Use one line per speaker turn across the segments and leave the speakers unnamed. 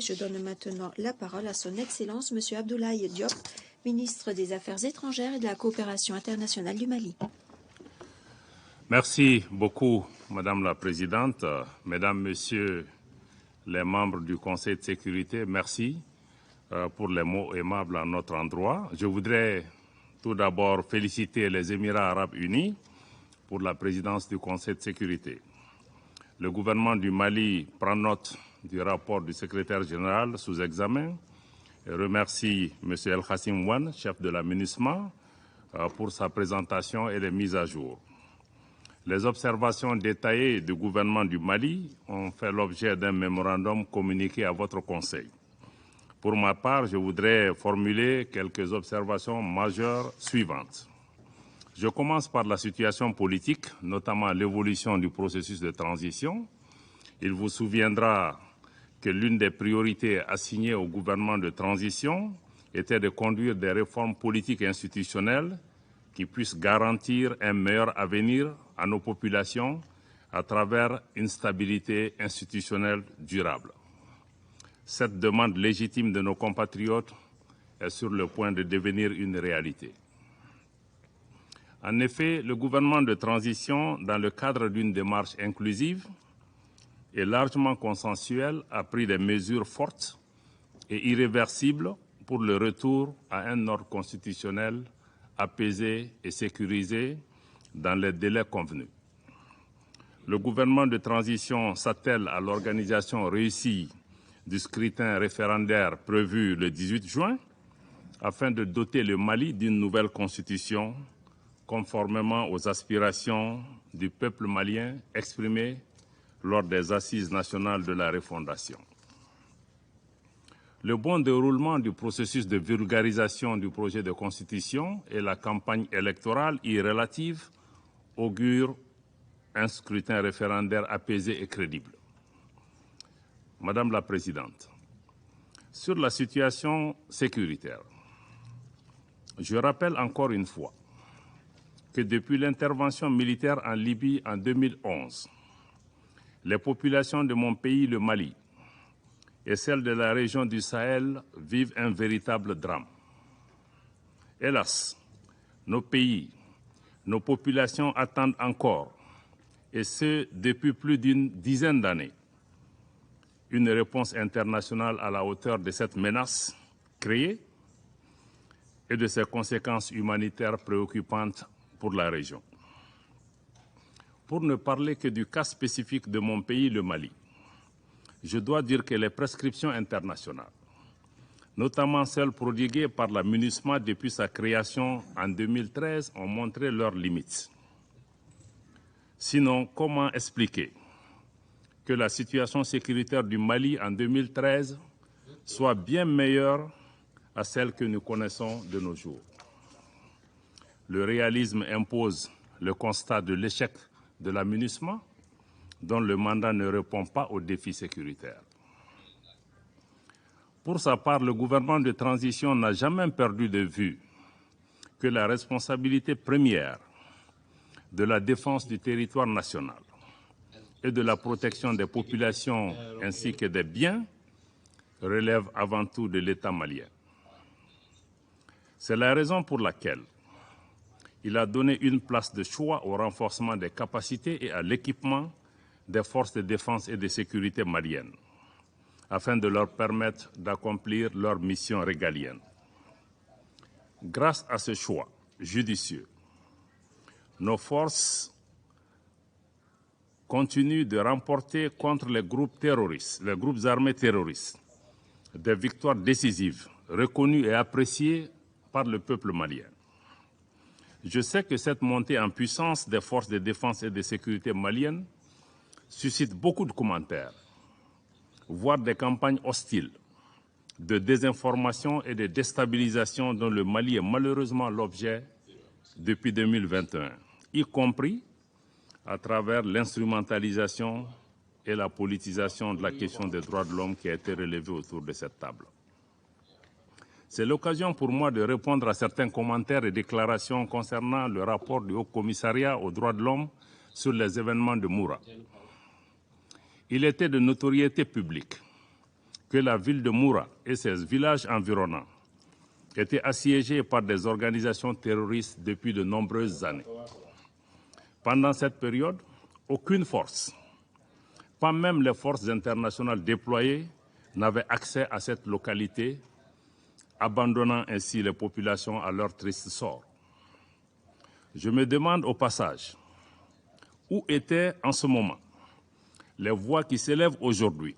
Je donne maintenant la parole à son Excellence Monsieur Abdoulaye Diop, ministre des Affaires étrangères et de la coopération internationale du Mali.
Merci beaucoup, Madame la Présidente. Mesdames, Messieurs les membres du Conseil de sécurité, merci pour les mots aimables à notre endroit. Je voudrais tout d'abord féliciter les Émirats arabes unis pour la présidence du Conseil de sécurité. Le gouvernement du Mali prend note du rapport du secrétaire général sous examen et remercie M. El Khassim Wan, chef de la MINUSMA, pour sa présentation et les mises à jour. Les observations détaillées du gouvernement du Mali ont fait l'objet d'un mémorandum communiqué à votre Conseil. Pour ma part, je voudrais formuler quelques observations majeures suivantes. Je commence par la situation politique, notamment l'évolution du processus de transition. Il vous souviendra que l'une des priorités assignées au gouvernement de transition était de conduire des réformes politiques et institutionnelles qui puissent garantir un meilleur avenir à nos populations à travers une stabilité institutionnelle durable. Cette demande légitime de nos compatriotes est sur le point de devenir une réalité. En effet, le gouvernement de transition, dans le cadre d'une démarche inclusive et largement consensuelle, a pris des mesures fortes et irréversibles pour le retour à un ordre constitutionnel apaisé et sécurisé dans les délais convenus. Le gouvernement de transition s'attelle à l'organisation réussie du scrutin référendaire prévu le 18 juin afin de doter le Mali d'une nouvelle constitution conformément aux aspirations du peuple malien exprimées lors des assises nationales de la refondation. Le bon déroulement du processus de vulgarisation du projet de constitution et la campagne électorale y relative augurent un scrutin référendaire apaisé et crédible. Madame la Présidente, sur la situation sécuritaire, je rappelle encore une fois que depuis l'intervention militaire en Libye en 2011, les populations de mon pays, le Mali, et celles de la région du Sahel vivent un véritable drame. Hélas, nos pays, nos populations attendent encore, et ce depuis plus d'une dizaine d'années, une réponse internationale à la hauteur de cette menace créée et de ses conséquences humanitaires préoccupantes pour la région. Pour ne parler que du cas spécifique de mon pays, le Mali, je dois dire que les prescriptions internationales, notamment celles prodiguées par la MINUSMA depuis sa création en 2013, ont montré leurs limites. Sinon, comment expliquer que la situation sécuritaire du Mali en 2013 soit bien meilleure à celle que nous connaissons de nos jours? Le réalisme impose le constat de l'échec de la MINUSMA, dont le mandat ne répond pas aux défis sécuritaires. Pour sa part, le gouvernement de transition n'a jamais perdu de vue que la responsabilité première de la défense du territoire national et de la protection des populations ainsi que des biens relève avant tout de l'État malien. C'est la raison pour laquelle il a donné une place de choix au renforcement des capacités et à l'équipement des forces de défense et de sécurité maliennes, afin de leur permettre d'accomplir leur mission régalienne. Grâce à ce choix judicieux, nos forces continuent de remporter contre les groupes terroristes, les groupes armés terroristes, des victoires décisives, reconnues et appréciées par le peuple malien. Je sais que cette montée en puissance des forces de défense et de sécurité maliennes suscite beaucoup de commentaires, voire des campagnes hostiles de désinformation et de déstabilisation dont le Mali est malheureusement l'objet depuis 2021, y compris à travers l'instrumentalisation et la politisation de la question des droits de l'homme qui a été relevée autour de cette table. C'est l'occasion pour moi de répondre à certains commentaires et déclarations concernant le rapport du Haut Commissariat aux droits de l'homme sur les événements de Moura. Il était de notoriété publique que la ville de Moura et ses villages environnants étaient assiégés par des organisations terroristes depuis de nombreuses années. Pendant cette période, aucune force, pas même les forces internationales déployées, n'avait accès à cette localité, abandonnant ainsi les populations à leur triste sort. Je me demande au passage, où étaient en ce moment les voix qui s'élèvent aujourd'hui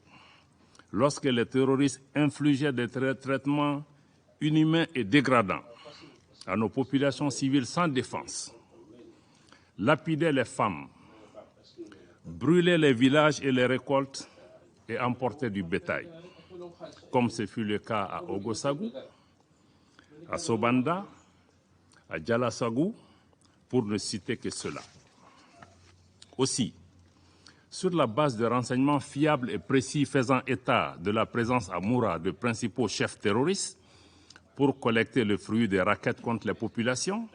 lorsque les terroristes infligeaient des traitements inhumains et dégradants à nos populations civiles sans défense, lapidaient les femmes, brûlaient les villages et les récoltes et emportaient du bétail, comme ce fut le cas à Ogosagou, à Sobanda, à Djalasagou, pour ne citer que cela. Aussi, sur la base de renseignements fiables et précis faisant état de la présence à Moura de principaux chefs terroristes pour collecter le fruit des rackets contre les populations,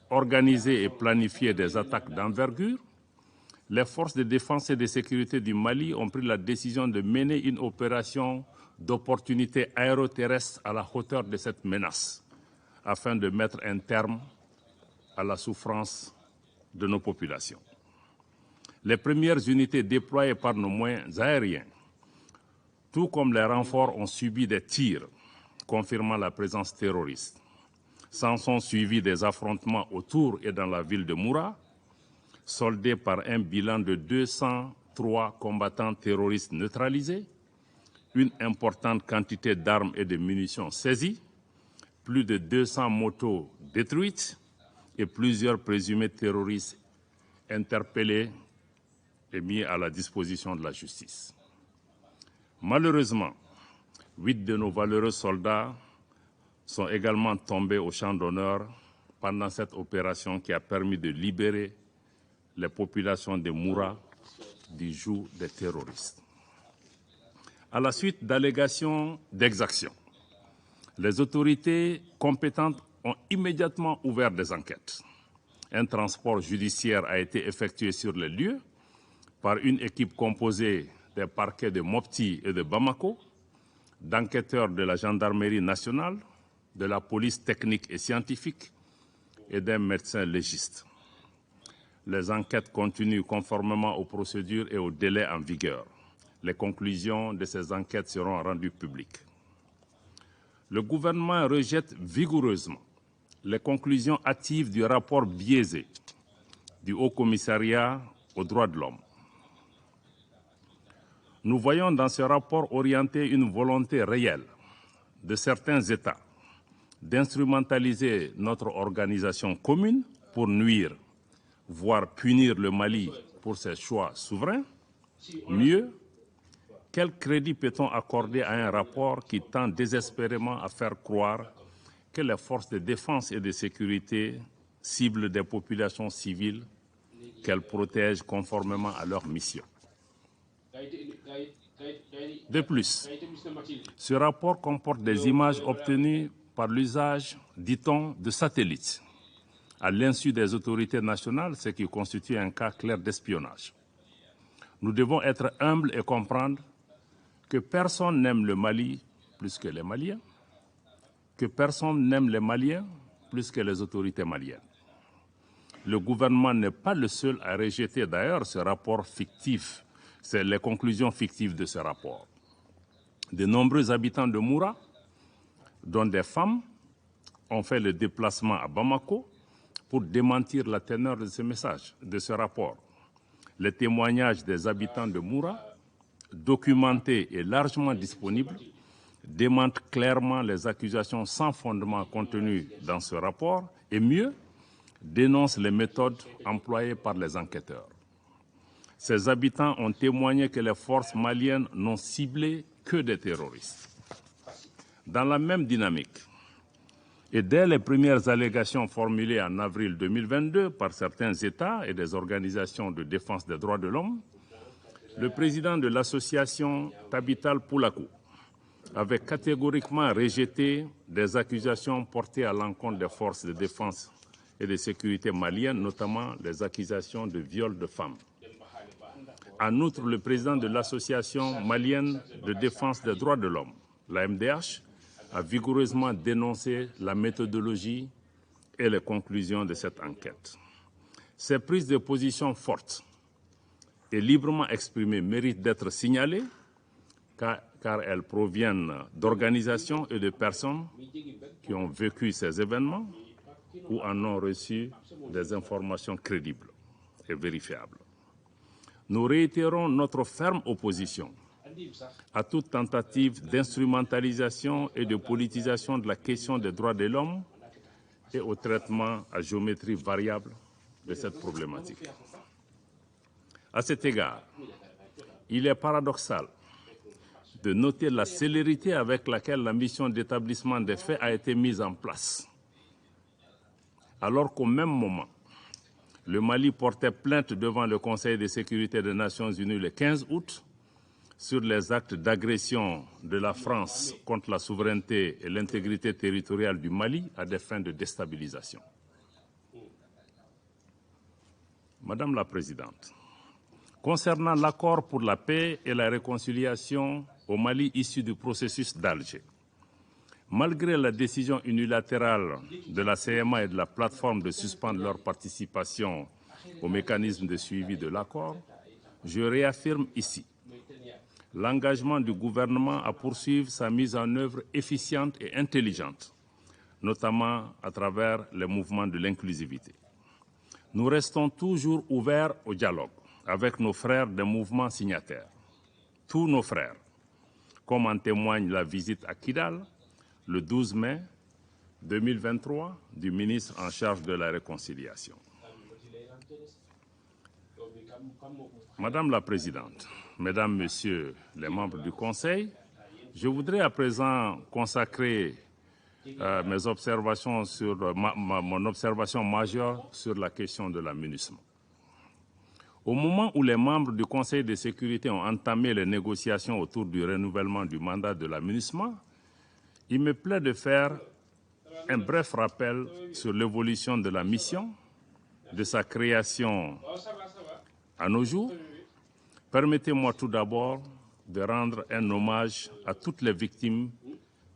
organiser et planifier des attaques d'envergure, les forces de défense et de sécurité du Mali ont pris la décision de mener une opération d'opportunité aéroterrestre à la hauteur de cette menace, afin de mettre un terme à la souffrance de nos populations. Les premières unités déployées par nos moyens aériens, tout comme les renforts, ont subi des tirs confirmant la présence terroriste. S'en sont suivis des affrontements autour et dans la ville de Moura, soldés par un bilan de 203 combattants terroristes neutralisés, une importante quantité d'armes et de munitions saisies, plus de 200 motos détruites et plusieurs présumés terroristes interpellés et mis à la disposition de la justice. Malheureusement, 8 de nos valeureux soldats sont également tombés au champ d'honneur pendant cette opération qui a permis de libérer les populations de Moura du joug des terroristes. À la suite d'allégations d'exactions, les autorités compétentes ont immédiatement ouvert des enquêtes. Un transport judiciaire a été effectué sur les lieux par une équipe composée des parquets de Mopti et de Bamako, d'enquêteurs de la gendarmerie nationale, de la police technique et scientifique et d'un médecin légiste. Les enquêtes continuent conformément aux procédures et aux délais en vigueur. Les conclusions de ces enquêtes seront rendues publiques. Le gouvernement rejette vigoureusement les conclusions hâtives du rapport biaisé du Haut Commissariat aux droits de l'homme. Nous voyons dans ce rapport orienté une volonté réelle de certains États d'instrumentaliser notre organisation commune pour nuire, voire punir le Mali pour ses choix souverains. Mieux, quel crédit peut-on accorder à un rapport qui tend désespérément à faire croire que les forces de défense et de sécurité ciblent des populations civiles qu'elles protègent conformément à leur mission? De plus, ce rapport comporte des images obtenues par l'usage, dit-on, de satellites, à l'insu des autorités nationales, ce qui constitue un cas clair d'espionnage. Nous devons être humbles et comprendre que personne n'aime le Mali plus que les Maliens, que personne n'aime les Maliens plus que les autorités maliennes. Le gouvernement n'est pas le seul à rejeter d'ailleurs ce rapport fictif. C'est les conclusions fictives de ce rapport. De nombreux habitants de Moura, dont des femmes, ont fait le déplacement à Bamako pour démentir la teneur de ce message, de ce rapport. Les témoignages des habitants de Moura, documentés et largement disponibles, démentent clairement les accusations sans fondement contenues dans ce rapport et mieux, dénoncent les méthodes employées par les enquêteurs. Ces habitants ont témoigné que les forces maliennes n'ont ciblé que des terroristes. Dans la même dynamique, et dès les premières allégations formulées en avril 2022 par certains États et des organisations de défense des droits de l'homme, le président de l'association Tabital Poulakou avait catégoriquement rejeté des accusations portées à l'encontre des forces de défense et de sécurité maliennes, notamment les accusations de viol de femmes. En outre, le président de l'Association malienne de défense des droits de l'homme, la MDH, a vigoureusement dénoncé la méthodologie et les conclusions de cette enquête. Ces prises de position fortes et librement exprimées méritent d'être signalées car elles proviennent d'organisations et de personnes qui ont vécu ces événements ou en ont reçu des informations crédibles et vérifiables. Nous réitérons notre ferme opposition à toute tentative d'instrumentalisation et de politisation de la question des droits de l'homme et au traitement à géométrie variable de cette problématique. À cet égard, il est paradoxal de noter la célérité avec laquelle la mission d'établissement des faits a été mise en place, alors qu'au même moment, le Mali portait plainte devant le Conseil de sécurité des Nations Unies le 15 août sur les actes d'agression de la France contre la souveraineté et l'intégrité territoriale du Mali à des fins de déstabilisation. Madame la Présidente, concernant l'accord pour la paix et la réconciliation au Mali issu du processus d'Alger, malgré la décision unilatérale de la CMA et de la plateforme de suspendre leur participation au mécanisme de suivi de l'accord, je réaffirme ici l'engagement du gouvernement à poursuivre sa mise en œuvre efficiente et intelligente, notamment à travers les mouvements de l'inclusivité. Nous restons toujours ouverts au dialogue avec nos frères des mouvements signataires, tous nos frères, comme en témoigne la visite à Kidal le 12 mai 2023 du ministre en charge de la réconciliation. Madame la Présidente, Mesdames, Messieurs les membres du Conseil, je voudrais à présent consacrer mes observations sur mon observation majeure sur la question de la MINUSMA. Au moment où les membres du Conseil de sécurité ont entamé les négociations autour du renouvellement du mandat de la MINUSMA, il me plaît de faire un bref rappel sur l'évolution de la mission, de sa création à nos jours. Permettez-moi tout d'abord de rendre un hommage à toutes les victimes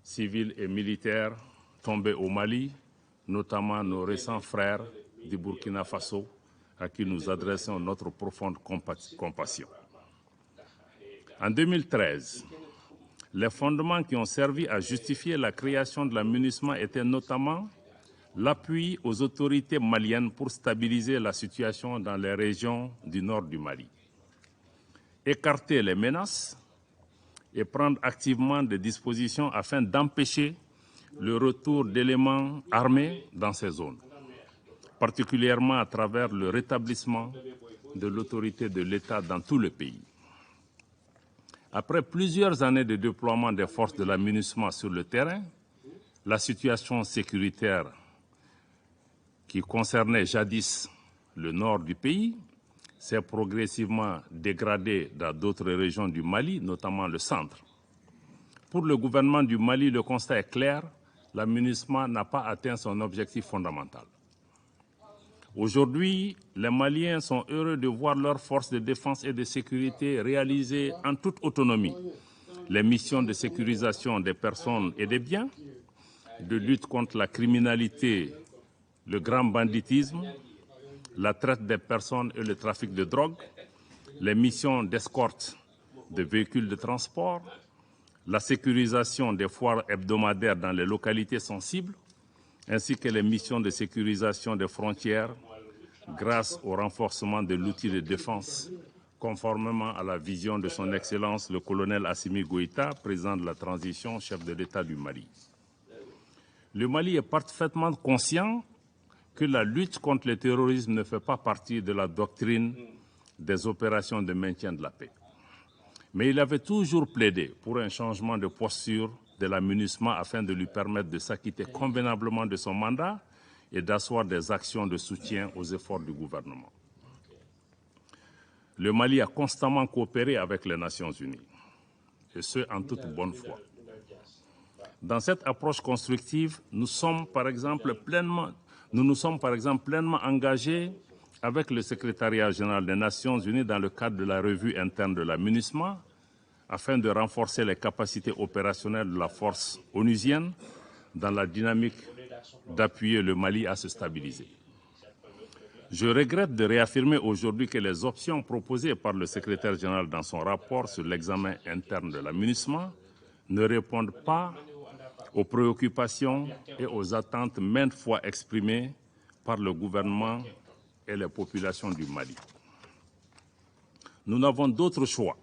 civiles et militaires tombées au Mali, notamment nos récents frères du Burkina Faso, à qui nous adressons notre profonde compassion. En 2013, les fondements qui ont servi à justifier la création de la MINUSMA étaient notamment l'appui aux autorités maliennes pour stabiliser la situation dans les régions du nord du Mali, écarter les menaces et prendre activement des dispositions afin d'empêcher le retour d'éléments armés dans ces zones, particulièrement à travers le rétablissement de l'autorité de l'État dans tout le pays. Après plusieurs années de déploiement des forces de la MINUSMA sur le terrain, la situation sécuritaire qui concernait jadis le nord du pays s'est progressivement dégradée dans d'autres régions du Mali, notamment le centre. Pour le gouvernement du Mali, le constat est clair, la MINUSMA n'a pas atteint son objectif fondamental. Aujourd'hui, les Maliens sont heureux de voir leurs forces de défense et de sécurité réaliser en toute autonomie les missions de sécurisation des personnes et des biens, de lutte contre la criminalité, le grand banditisme, la traite des personnes et le trafic de drogue, les missions d'escorte de véhicules de transport, la sécurisation des foires hebdomadaires dans les localités sensibles, ainsi que les missions de sécurisation des frontières grâce au renforcement de l'outil de défense, conformément à la vision de son Excellence le colonel Assimi Goïta, président de la transition, chef de l'État du Mali. Le Mali est parfaitement conscient que la lutte contre le terrorisme ne fait pas partie de la doctrine des opérations de maintien de la paix. Mais il avait toujours plaidé pour un changement de posture de la MINUSMA afin de lui permettre de s'acquitter convenablement de son mandat et d'asseoir des actions de soutien aux efforts du gouvernement. Le Mali a constamment coopéré avec les Nations Unies, et ce, en toute bonne foi. Dans cette approche constructive, nous nous sommes par exemple pleinement engagés avec le secrétariat général des Nations Unies dans le cadre de la revue interne de la MINUSMA afin de renforcer les capacités opérationnelles de la force onusienne dans la dynamique d'appuyer le Mali à se stabiliser. Je regrette de réaffirmer aujourd'hui que les options proposées par le secrétaire général dans son rapport sur l'examen interne de la MINUSMA ne répondent pas aux préoccupations et aux attentes maintes fois exprimées par le gouvernement et les populations du Mali. Nous n'avons d'autre choix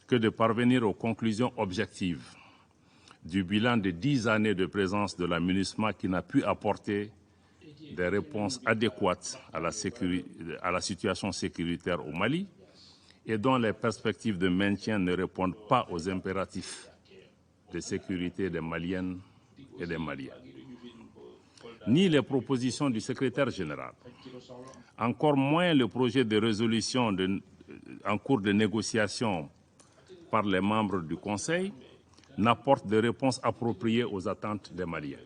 que de parvenir aux conclusions objectives du bilan de 10 années de présence de la MINUSMA qui n'a pu apporter des réponses adéquates à la situation sécuritaire au Mali et dont les perspectives de maintien ne répondent pas aux impératifs de sécurité des Maliennes et des Maliens. Ni les propositions du secrétaire général, encore moins le projet de résolution en cours de négociation par les membres du Conseil, n'apportent de réponses appropriées aux attentes des Maliens.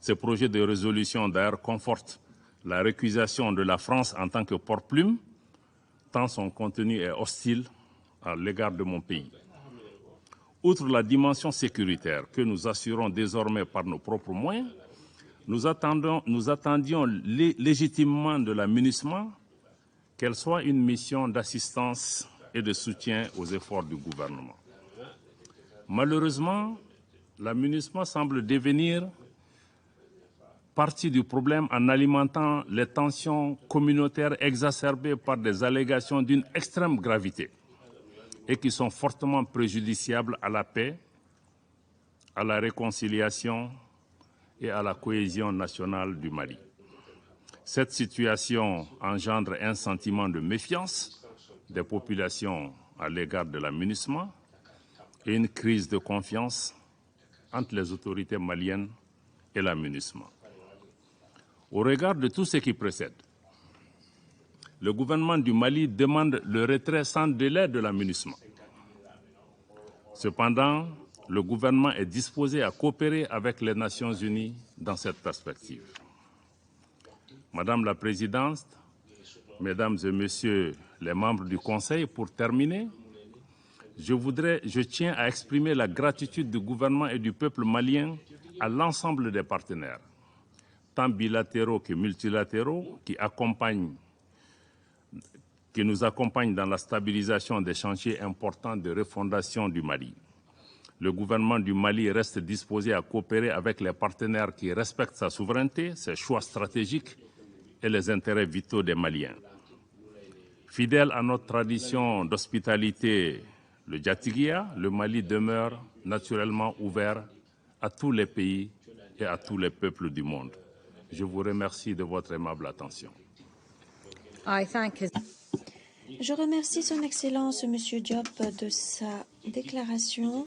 Ce projet de résolution, d'ailleurs, conforte la récusation de la France en tant que porte-plume, tant son contenu est hostile à l'égard de mon pays. Outre la dimension sécuritaire que nous assurons désormais par nos propres moyens, nous attendions légitimement de la MINUSMA qu'elle soit une mission d'assistance et de soutien aux efforts du gouvernement. Malheureusement, la MINUSMA semble devenir partie du problème en alimentant les tensions communautaires exacerbées par des allégations d'une extrême gravité et qui sont fortement préjudiciables à la paix, à la réconciliation et à la cohésion nationale du Mali. Cette situation engendre un sentiment de méfiance des populations à l'égard de la MINUSMA et une crise de confiance entre les autorités maliennes et la MINUSMA. Au regard de tout ce qui précède, le gouvernement du Mali demande le retrait sans délai de la MINUSMA. Cependant, le gouvernement est disposé à coopérer avec les Nations Unies dans cette perspective. Madame la Présidente, Mesdames et Messieurs les membres du Conseil, pour terminer, je tiens à exprimer la gratitude du gouvernement et du peuple malien à l'ensemble des partenaires, tant bilatéraux que multilatéraux, qui nous accompagnent dans la stabilisation des chantiers importants de refondation du Mali. Le gouvernement du Mali reste disposé à coopérer avec les partenaires qui respectent sa souveraineté, ses choix stratégiques et les intérêts vitaux des Maliens. Fidèle à notre tradition d'hospitalité, le Djatigia, le Mali demeure naturellement ouvert à tous les pays et à tous les peuples du monde. Je vous remercie de votre aimable attention.
Je remercie Son Excellence, M. Diop, de sa déclaration.